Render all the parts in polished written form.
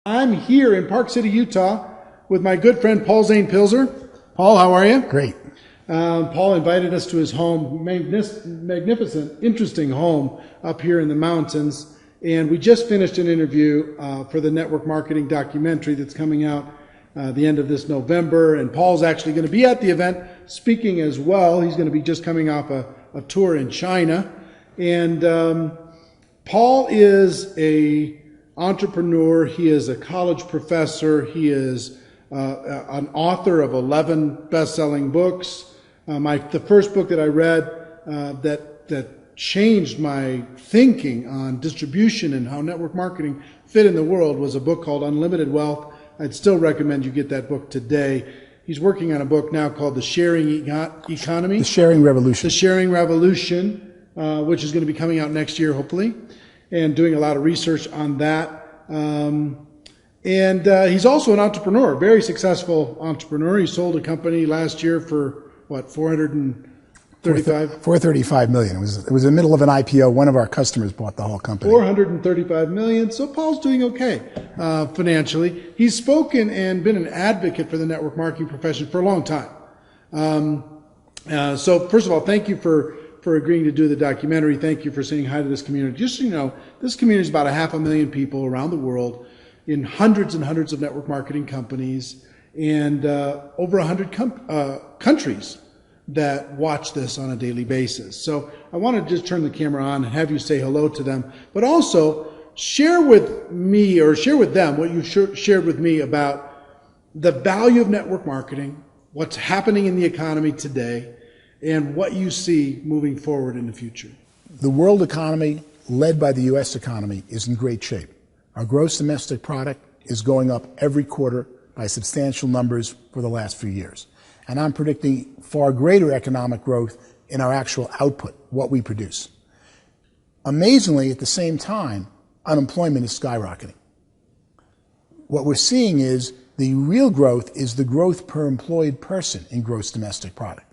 I'm here in Park City, Utah with my good friend Zane Pilzer. Paul, how are you? Great. Paul invited us to his home, magnificent, interesting home up here in the mountains. And we just finished an interview for the network marketing documentary that's coming out the end of this November. And Paul's actually going to be at the event speaking as well. He's going to be just coming off a tour in China. And Paul is a entrepreneur. He is a college professor. He is an author of 11 best-selling books. The first book that I read that changed my thinking on distribution and how network marketing fit in the world was a book called Unlimited Wealth. I'd still recommend you get that book today. He's working on a book now called The Sharing Economy. The Sharing Revolution. The Sharing Revolution, which is going to be coming out next year, hopefully, and doing a lot of research on that. And he's also an entrepreneur, a very successful entrepreneur. He sold a company last year for, what, $435 million. It was in the middle of an IPO. One of our customers bought the whole company. $435 million. So Paul's doing okay financially. He's spoken and been an advocate for the network marketing profession for a long time. So first of all, thank you for agreeing to do the documentary. Thank you for saying hi to this community. Just so you know, this community is about 500,000 people around the world in hundreds and hundreds of network marketing companies and over 100 countries that watch this on a daily basis. So I want to just turn the camera on and have you say hello to them, but also share with me or share with them what you shared with me about the value of network marketing, what's happening in the economy today, and what you see moving forward in the future. The world economy, led by the U.S. economy, is in great shape. Our gross domestic product is going up every quarter by substantial numbers for the last few years. And I'm predicting far greater economic growth in our actual output, what we produce. Amazingly, at the same time, unemployment is skyrocketing. What we're seeing is the real growth is the growth per employed person in gross domestic product.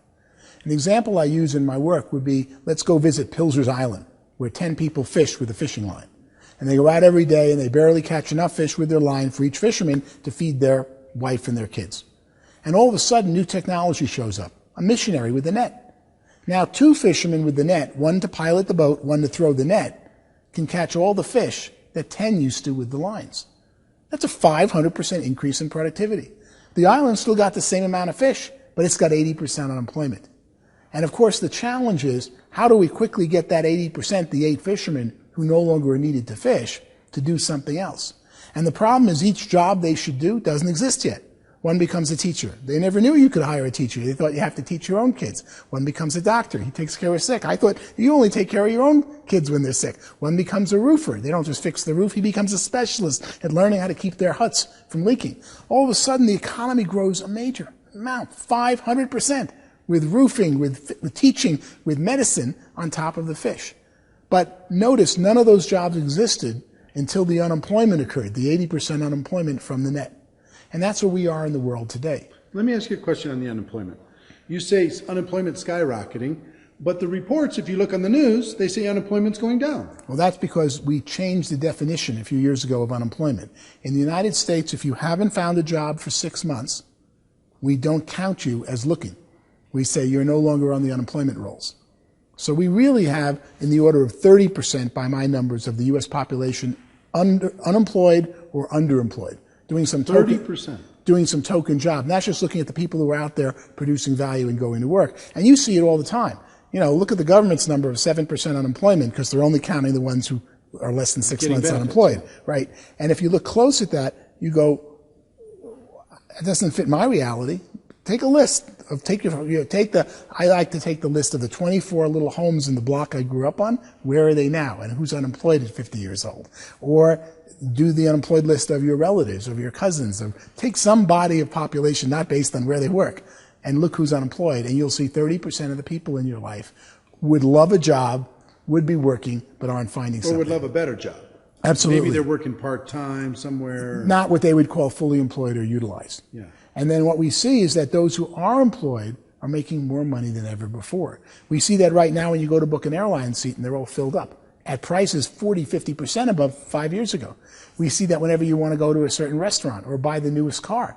An example I use in my work would be, let's go visit Pilzer's Island, where 10 people fish with a fishing line. And they go out every day and they barely catch enough fish with their line for each fisherman to feed their wife and their kids. And all of a sudden, new technology shows up, a missionary with a net. Now, 2 fishermen with the net, one to pilot the boat, one to throw the net, can catch all the fish that 10 used to with the lines. That's a 500% increase in productivity. The island still got the same amount of fish, but it's got 80% unemployment. And of course, the challenge is, how do we quickly get that 80%, the 8 fishermen who no longer are needed to fish, to do something else? And the problem is each job they should do doesn't exist yet. One becomes a teacher. They never knew you could hire a teacher. They thought you have to teach your own kids. One becomes a doctor. He takes care of sick. I thought you only take care of your own kids when they're sick. One becomes a roofer. They don't just fix the roof. He becomes a specialist at learning how to keep their huts from leaking. All of a sudden, the economy grows a major amount, 500%, with roofing, with teaching, with medicine on top of the fish. But notice, none of those jobs existed until the unemployment occurred, the 80% unemployment from the net. And that's where we are in the world today. Let me ask you a question on the unemployment. You say unemployment skyrocketing, but the reports, if you look on the news, they say unemployment's going down. Well, that's because we changed the definition a few years ago of unemployment. In the United States, if you haven't found a job for 6 months, we don't count you as looking. We say you're no longer on the unemployment rolls. So we really have, in the order of 30% by my numbers, of the U.S. population unemployed or underemployed. Doing some token, 30%. Doing some token job. Not just looking at the people who are out there producing value and going to work. And you see it all the time. You know, look at the government's number of 7% unemployment because they're only counting the ones who are less than 6 months unemployed, right? And if you look close at that, you go, it doesn't fit my reality. Take a list of I like to take the list of the 24 little homes in the block I grew up on. Where are they now? And who's unemployed at 50 years old? Or do the unemployed list of your relatives, of your cousins, or take some body of population, not based on where they work, and look who's unemployed, and you'll see 30% of the people in your life would love a job, would be working, but aren't finding something. Or would love a better job. Absolutely. Maybe they're working part-time somewhere. Not what they would call fully employed or utilized. Yeah. And then what we see is that those who are employed are making more money than ever before. We see that right now when you go to book an airline seat and they're all filled up. at prices 40, 50% above 5 years ago. We see that whenever you want to go to a certain restaurant or buy the newest car.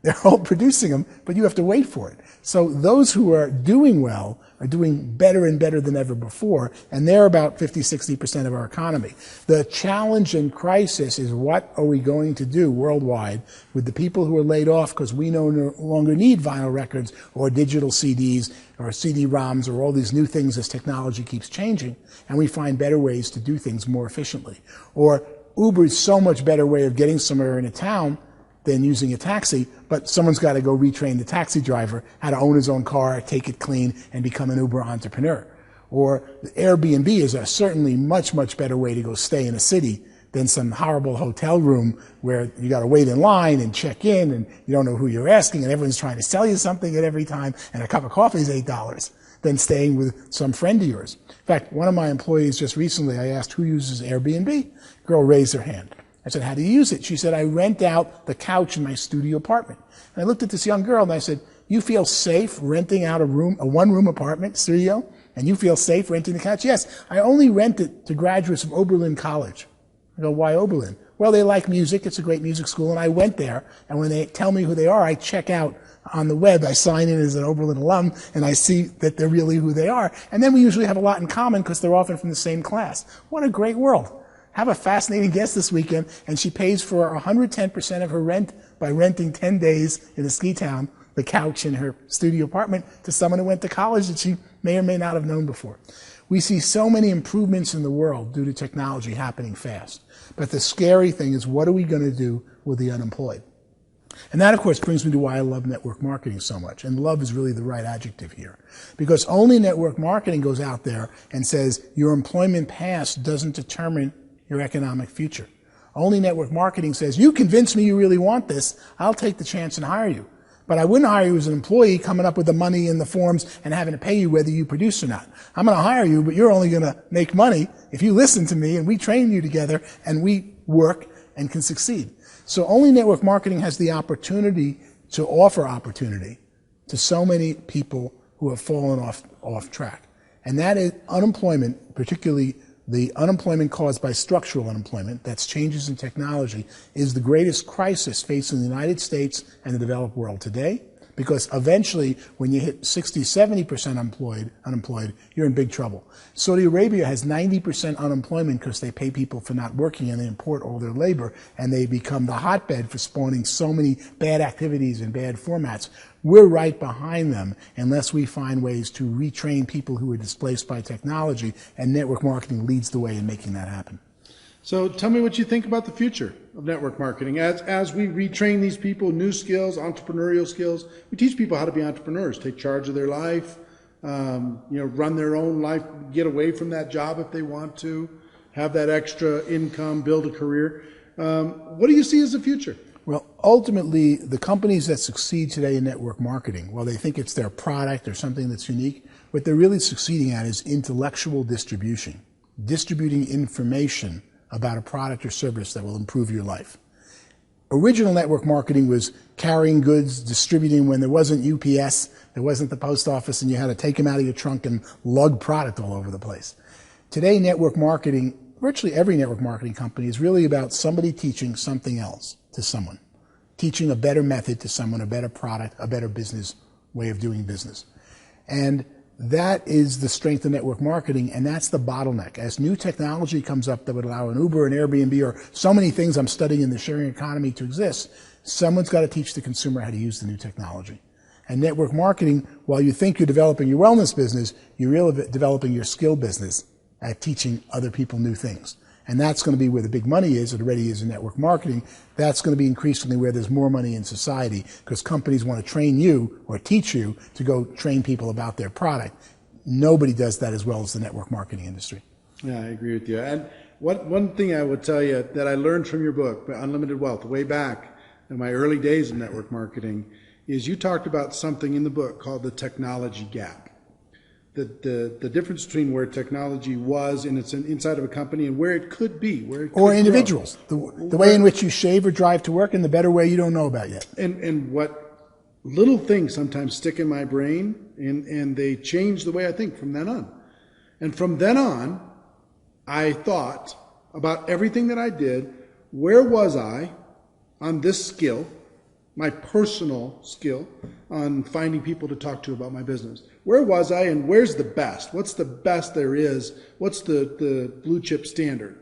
They're all producing them, but you have to wait for it. So those who are doing well are doing better and better than ever before, and they're about 50, 60% of our economy. The challenge and crisis is what are we going to do worldwide with the people who are laid off because we no longer need vinyl records or digital CDs or CD-ROMs or all these new things as technology keeps changing, and we find better ways to do things more efficiently. Or Uber's so much better way of getting somewhere in a town than using a taxi, but someone's got to go retrain the taxi driver how to own his own car, take it clean, and become an Uber entrepreneur. Or Airbnb is a certainly much, much better way to go stay in a city than some horrible hotel room where you got to wait in line and check in, and you don't know who you're asking, and everyone's trying to sell you something at every time, and a cup of coffee is $8, than staying with some friend of yours. In fact, one of my employees just recently, I asked who uses Airbnb. Girl raised her hand. I said, how do you use it? She said, I rent out the couch in my studio apartment. And I looked at this young girl and I said, you feel safe renting out a one-room apartment studio? And you feel safe renting the couch? Yes, I only rent it to graduates of Oberlin College. I go, why Oberlin? Well, they like music. It's a great music school. And I went there. And when they tell me who they are, I check out on the web. I sign in as an Oberlin alum, and I see that they're really who they are. And then we usually have a lot in common because they're often from the same class. What a great world. Have a fascinating guest this weekend, and she pays for 110% of her rent by renting 10 days in a ski town, the couch in her studio apartment, to someone who went to college that she may or may not have known before. We see so many improvements in the world due to technology happening fast. But the scary thing is, what are we going to do with the unemployed? And that, of course, brings me to why I love network marketing so much. And love is really the right adjective here. Because only network marketing goes out there and says your employment past doesn't determine your economic future. Only network marketing says, you convince me you really want this, I'll take the chance and hire you. But I wouldn't hire you as an employee coming up with the money and the forms and having to pay you whether you produce or not. I'm going to hire you, but you're only going to make money if you listen to me and we train you together and we work and can succeed. So only network marketing has the opportunity to offer opportunity to so many people who have fallen off track. And that is unemployment, particularly the unemployment caused by structural unemployment, that's changes in technology, is the greatest crisis facing the United States and the developed world today. Because eventually, when you hit 60, 70% unemployed, you're in big trouble. Saudi Arabia has 90% unemployment because they pay people for not working and they import all their labor, and they become the hotbed for spawning so many bad activities and bad formats. We're right behind them unless we find ways to retrain people who are displaced by technology, and network marketing leads the way in making that happen. So tell me what you think about the future of network marketing. As we retrain these people, new skills, entrepreneurial skills, we teach people how to be entrepreneurs, take charge of their life, run their own life, get away from that job if they want to, have that extra income, build a career. What do you see as the future? Well, ultimately, the companies that succeed today in network marketing, while they think it's their product or something that's unique, what they're really succeeding at is intellectual distribution, distributing information about a product or service that will improve your life. Original network marketing was carrying goods, distributing when there wasn't UPS, there wasn't the post office, and you had to take them out of your trunk and lug product all over the place. Today, network marketing, virtually every network marketing company, is really about somebody teaching something else to someone, teaching a better method to someone, a better product, a better business way of doing business. And that is the strength of network marketing, and that's the bottleneck. As new technology comes up that would allow an Uber, an Airbnb, or so many things I'm studying in the sharing economy to exist, someone's got to teach the consumer how to use the new technology. And network marketing, while you think you're developing your wellness business, you're really developing your skill business at teaching other people new things. And that's going to be where the big money is. It already is in network marketing. That's going to be increasingly where there's more money in society, because companies want to train you or teach you to go train people about their product. Nobody does that as well as the network marketing industry. Yeah, I agree with you. And one thing I would tell you that I learned from your book, Unlimited Wealth, way back in my early days of network marketing, is you talked about something in the book called the technology gap. The difference between where technology was in its inside of a company and where it could be, where it could or individuals, the way in which you shave or drive to work, and the better way you don't know about yet. And what little things sometimes stick in my brain, and they change the way I think from then on. And from then on, I thought about everything that I did. Where was I on this skill, my personal skill, on finding people to talk to about my business? Where was I, and where's the best? What's the best there is? What's the blue chip standard?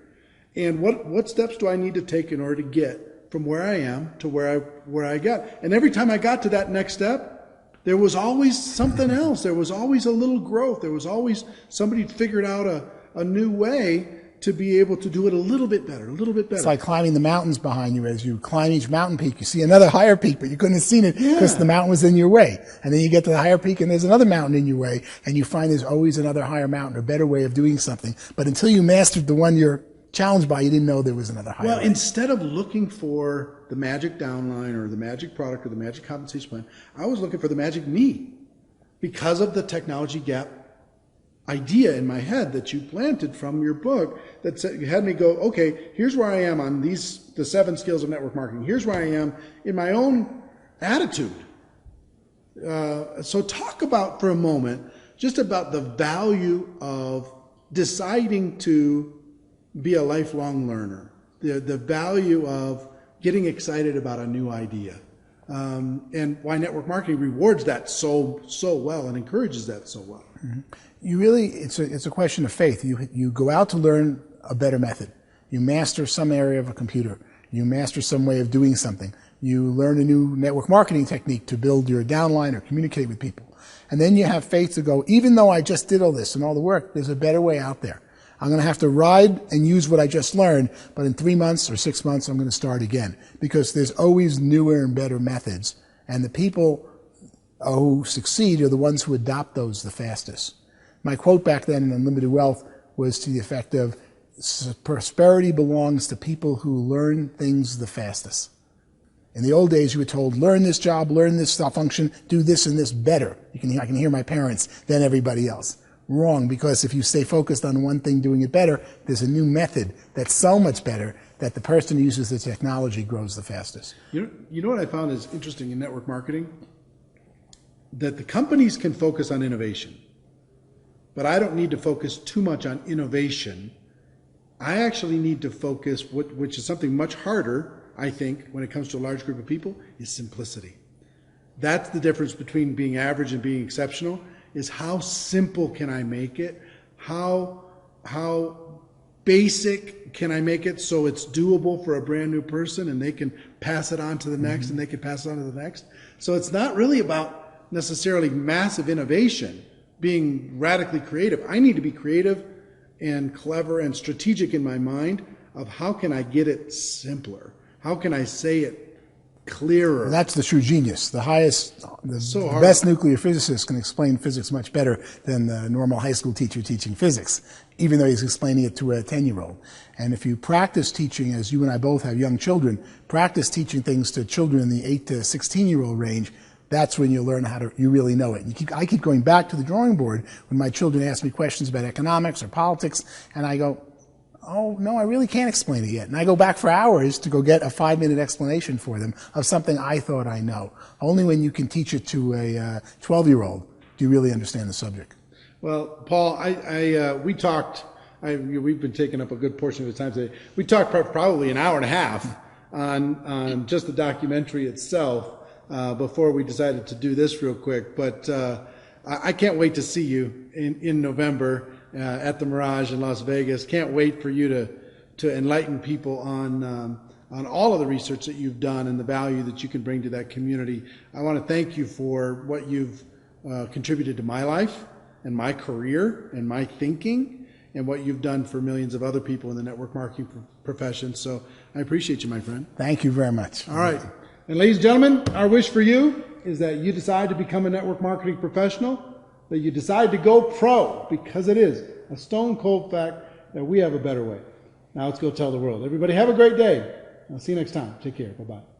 And what steps do I need to take in order to get from where I am to where I got? And every time I got to that next step, there was always something else. There was always a little growth. There was always somebody figured out a new way to be able to do it a little bit better, a little bit better. It's like climbing the mountains behind you. As you climb each mountain peak, you see another higher peak, but you couldn't have seen it because the mountain was in your way. And then you get to the higher peak and there's another mountain in your way, and you find there's always another higher mountain or better way of doing something. But until you mastered the one you're challenged by, you didn't know there was another higher way. Instead of looking for the magic downline or the magic product or the magic compensation plan, I was looking for the magic me, because of the technology gap idea in my head that you planted from your book that said, you had me go, okay, here's where I am on the 7 skills of network marketing. Here's where I am in my own attitude. So talk about for a moment just about the value of deciding to be a lifelong learner, the value of getting excited about a new idea, and why network marketing rewards that so well and encourages that so well. Mm-hmm. It's a question of faith. You go out to learn a better method. You master some area of a computer. You master some way of doing something. You learn a new network marketing technique to build your downline or communicate with people. And then you have faith to go, even though I just did all this and all the work, there's a better way out there. I'm going to have to ride and use what I just learned, but in 3 months or 6 months, I'm going to start again, because there's always newer and better methods. And the people who succeed are the ones who adopt those the fastest. My quote back then in Unlimited Wealth was to the effect of, prosperity belongs to people who learn things the fastest. In the old days, you were told, learn this job, learn this function, do this and this better. I can hear my parents than everybody else. Wrong, because if you stay focused on one thing doing it better, there's a new method that's so much better that the person who uses the technology grows the fastest. You know what I found is interesting in network marketing? That the companies can focus on innovation. But I don't need to focus too much on innovation. I actually need to focus, which is something much harder, I think, when it comes to a large group of people, is simplicity. That's the difference between being average and being exceptional, is how simple can I make it? How basic can I make it so it's doable for a brand new person and they can pass it on to the next and they can pass it on to the next? So it's not really about necessarily massive innovation, being radically creative. I need to be creative and clever and strategic in my mind of how can I get it simpler? How can I say it clearer? That's the true genius. The best nuclear physicist can explain physics much better than the normal high school teacher teaching physics, even though he's explaining it to a 10-year-old. And if you practice teaching, as you and I both have young children, practice teaching things to children in the 8 to 16-year-old range, that's when you learn you really know it. I keep going back to the drawing board when my children ask me questions about economics or politics, and I go, oh, no, I really can't explain it yet. And I go back for hours to go get a 5-minute explanation for them of something I thought I know. Only when you can teach it to a 12-year-old do you really understand the subject. Well, Paul, we talked, we've been taking up a good portion of the time today. We talked probably an hour and a half on just the documentary itself before we decided to do this real quick. But I can't wait to see you in November at the Mirage in Las Vegas. Can't wait for you to enlighten people on all of the research that you've done and the value that you can bring to that community. I want to thank you for what you've contributed to my life and my career and my thinking, and what you've done for millions of other people in the network marketing profession. So I appreciate you, my friend. Thank you very much. All right. And ladies and gentlemen, our wish for you is that you decide to become a network marketing professional, that you decide to go pro, because it is a stone cold fact that we have a better way. Now let's go tell the world. Everybody have a great day. I'll see you next time. Take care. Bye-bye.